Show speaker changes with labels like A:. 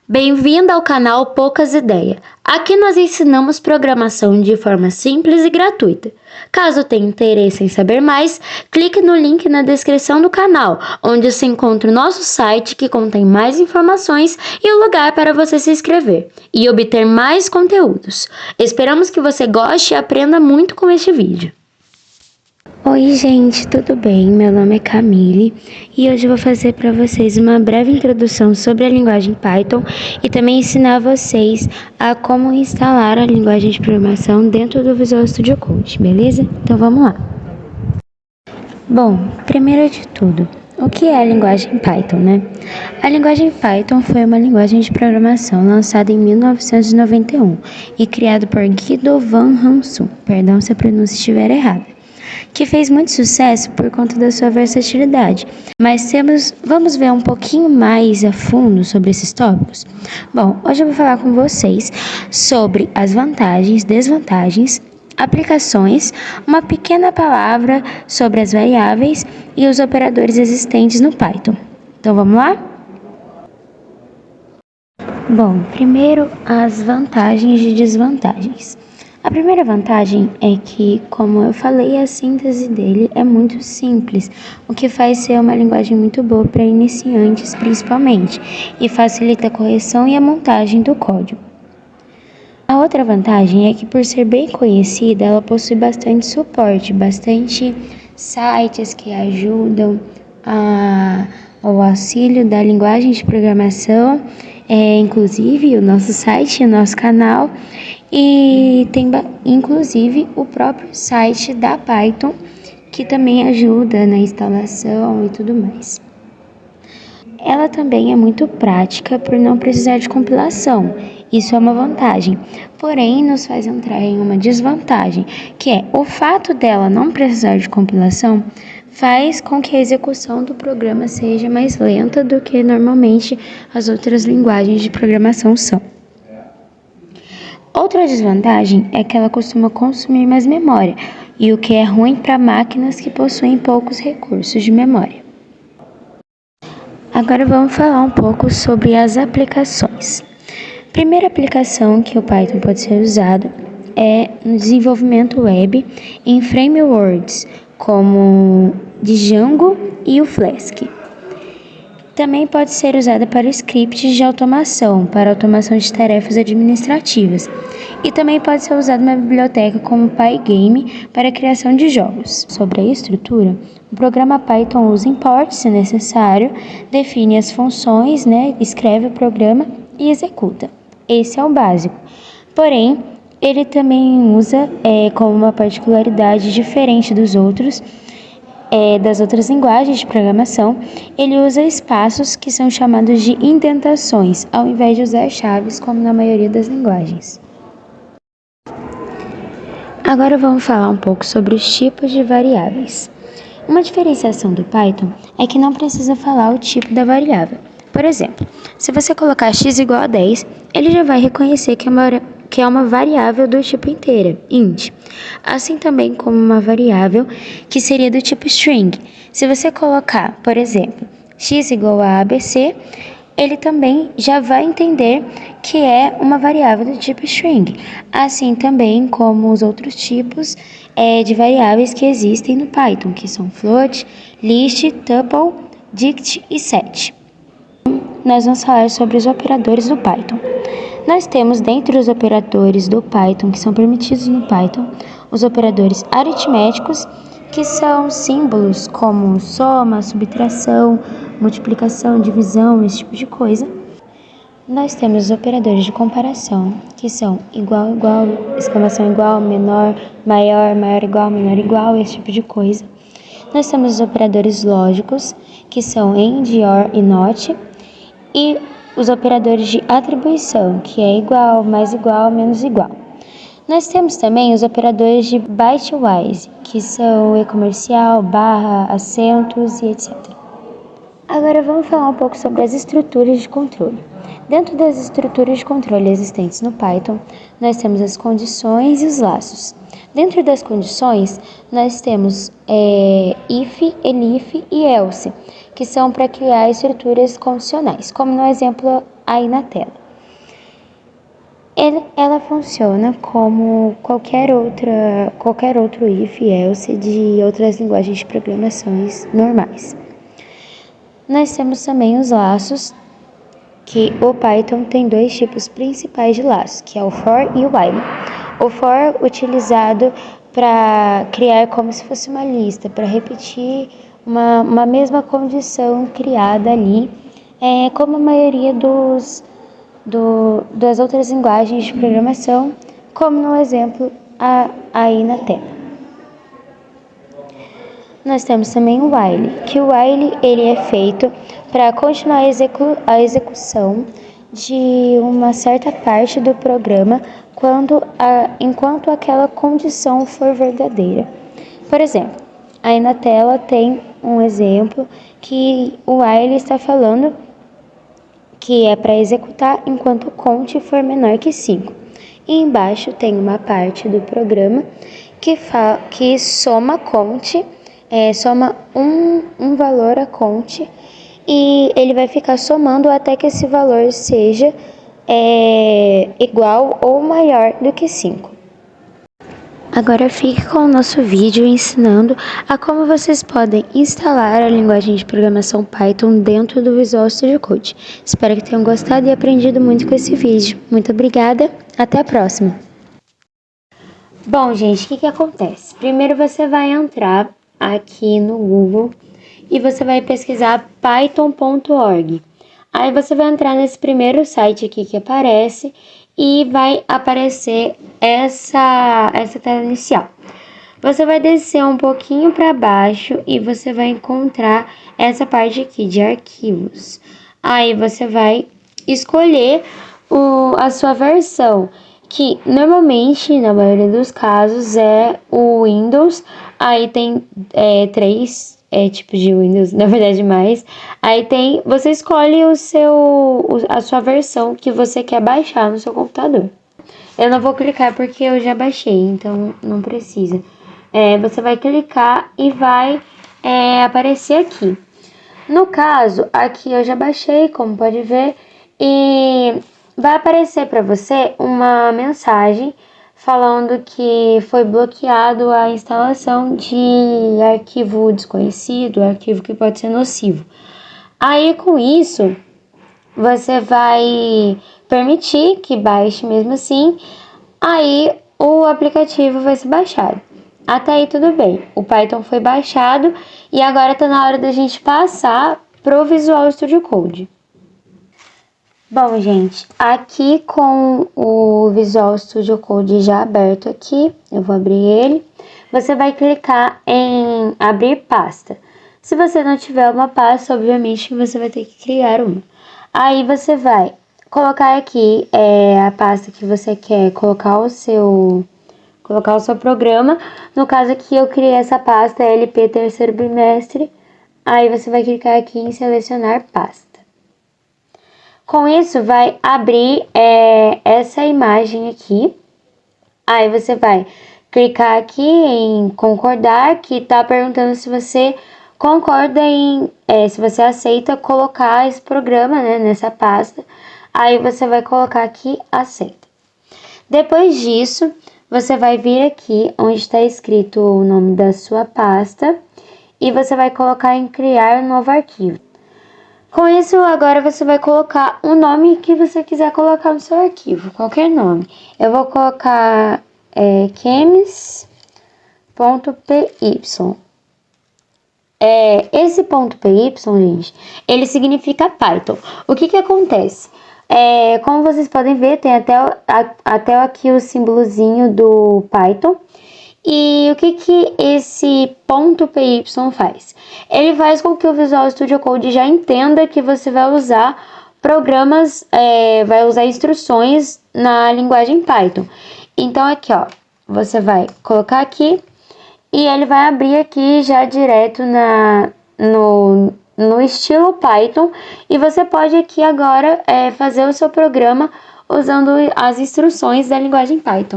A: Bem-vindo ao canal Poucas Ideias. Aqui nós ensinamos programação de forma simples e gratuita. Caso tenha interesse em saber mais, clique no link na descrição do canal, onde se encontra o nosso site que contém mais informações e o lugar para você se inscrever e obter mais conteúdos. Esperamos que você goste e aprenda muito com este vídeo. Oi gente, tudo bem? Meu nome é Camille e hoje eu vou fazer para vocês uma breve introdução sobre a linguagem Python e também ensinar vocês a como instalar a linguagem de programação dentro do Visual Studio Code, beleza? Então vamos lá. Bom, primeiro de tudo, o que é a linguagem Python, né? A linguagem Python foi uma linguagem de programação lançada em 1991 e criada por Guido van Rossum, perdão se a pronúncia estiver errada, que fez muito sucesso por conta da sua versatilidade. Mas vamos ver um pouquinho mais a fundo sobre esses tópicos? Bom, hoje eu vou falar com vocês sobre as vantagens, desvantagens, aplicações, uma pequena palavra sobre as variáveis e os operadores existentes no Python. Então vamos lá? Bom, primeiro as vantagens e desvantagens. A primeira vantagem é que, como eu falei, a síntese dele é muito simples, o que faz ser uma linguagem muito boa para iniciantes principalmente, e facilita a correção e a montagem do código. A outra vantagem é que, por ser bem conhecida, ela possui bastante suporte, bastante sites que ajudam ao auxílio da linguagem de programação, inclusive o nosso site, o nosso canal, e tem inclusive o próprio site da Python, que também ajuda na instalação e tudo mais. Ela também é muito prática por não precisar de compilação. Isso é uma vantagem, porém nos faz entrar em uma desvantagem, que é o fato dela não precisar de compilação faz com que a execução do programa seja mais lenta do que normalmente as outras linguagens de programação são. Outra desvantagem é que ela costuma consumir mais memória, e o que é ruim para máquinas que possuem poucos recursos de memória. Agora vamos falar um pouco sobre as aplicações. A primeira aplicação que o Python pode ser usado é no desenvolvimento web em frameworks como Django e o Flask. Também pode ser usada para scripts de automação, para automação de tarefas administrativas. E também pode ser usada uma biblioteca como Pygame para a criação de jogos. Sobre a estrutura, o programa Python usa import se necessário, define as funções, escreve o programa e executa. Esse é o básico. Porém, ele também usa como uma particularidade diferente dos outros, das outras linguagens de programação, ele usa espaços que são chamados de indentações, ao invés de usar chaves como na maioria das linguagens. Agora vamos falar um pouco sobre os tipos de variáveis. Uma diferenciação do Python é que não precisa falar o tipo da variável. Por exemplo, se você colocar x igual a 10, ele já vai reconhecer que é uma variável do tipo inteira, int. Assim também como uma variável que seria do tipo string. Se você colocar, por exemplo, x igual a abc, ele também já vai entender que é uma variável do tipo string. Assim também como os outros tipos de variáveis que existem no Python, que são float, list, tuple, dict e set. Nós vamos falar sobre os operadores do Python. Nós temos dentre os operadores do Python que são permitidos no Python, os operadores aritméticos, que são símbolos como soma, subtração, multiplicação, divisão, esse tipo de coisa. Nós temos os operadores de comparação, que são igual, igual, exclamação igual, menor, maior, maior igual, menor igual, esse tipo de coisa. Nós temos os operadores lógicos, que são AND, OR e NOT, e os operadores de atribuição, que é igual, mais igual, menos igual. Nós temos também os operadores de bitewise, que são e-comercial, barra, acentos e etc. Agora vamos falar um pouco sobre as estruturas de controle. Dentro das estruturas de controle existentes no Python, nós temos as condições e os laços. Dentro das condições, nós temos if, elif e else, que são para criar estruturas condicionais, como no exemplo aí na tela. Ela funciona como qualquer outro if, else de outras linguagens de programações normais. Nós temos também os laços, que o Python tem dois tipos principais de laços, que é o for e o while. O for utilizado para criar como se fosse uma lista, para repetir uma mesma condição criada ali, como a maioria das outras linguagens de programação, como no exemplo aí na tela. Nós temos também o while, que o while ele é feito para continuar a execução de uma certa parte do programa enquanto aquela condição for verdadeira. Por exemplo, aí na tela tem um exemplo que o while está falando que é para executar enquanto o count for menor que 5. E embaixo tem uma parte do programa que soma count, soma um valor a count, e ele vai ficar somando até que esse valor seja igual ou maior do que 5. Agora fique com o nosso vídeo ensinando a como vocês podem instalar a linguagem de programação Python dentro do Visual Studio Code. Espero que tenham gostado e aprendido muito com esse vídeo. Muito obrigada, até a próxima! Bom, gente, o que acontece? Primeiro você vai entrar aqui no Google e você vai pesquisar python.org. Aí você vai entrar nesse primeiro site aqui que aparece e vai aparecer essa tela inicial. Você vai descer um pouquinho para baixo e você vai encontrar essa parte aqui de arquivos. Aí você vai escolher a sua versão, que normalmente, na maioria dos casos, é o Windows. Aí tem 3 tipos de Windows, na verdade mais. Aí você escolhe a sua versão que você quer baixar no seu computador. Eu não vou clicar porque eu já baixei, então não precisa. Você vai clicar e vai aparecer aqui. No caso, aqui eu já baixei, como pode ver, e vai aparecer para você uma mensagem falando que foi bloqueado a instalação de arquivo desconhecido, arquivo que pode ser nocivo. Aí com isso, você vai permitir que baixe mesmo assim, aí o aplicativo vai ser baixado. Até aí tudo bem, o Python foi baixado e agora está na hora da gente passar pro Visual Studio Code. Bom, gente, aqui com o Visual Studio Code já aberto aqui, eu vou abrir ele. Você vai clicar em abrir pasta. Se você não tiver uma pasta, obviamente você vai ter que criar uma. Aí você vai colocar aqui a pasta que você quer colocar o seu programa. No caso aqui eu criei essa pasta LP terceiro bimestre. Aí você vai clicar aqui em selecionar pasta. Com isso, vai abrir essa imagem aqui. Aí você vai clicar aqui em concordar, que tá perguntando se você concorda se você aceita colocar esse programa, né, nessa pasta. Aí você vai colocar aqui aceita. Depois disso, você vai vir aqui onde está escrito o nome da sua pasta e você vai colocar em criar um novo arquivo. Com isso, agora você vai colocar o nome que você quiser colocar no seu arquivo, qualquer nome. Eu vou colocar chems.py. Esse .py, gente, ele significa Python. O que acontece? Como vocês podem ver, tem até aqui o símbolozinho do Python. E o que esse .py faz? Ele faz com que o Visual Studio Code já entenda que você vai usar programas, vai usar instruções na linguagem Python. Então aqui, ó, você vai colocar aqui e ele vai abrir aqui já direto no estilo Python. E você pode aqui agora fazer o seu programa usando as instruções da linguagem Python.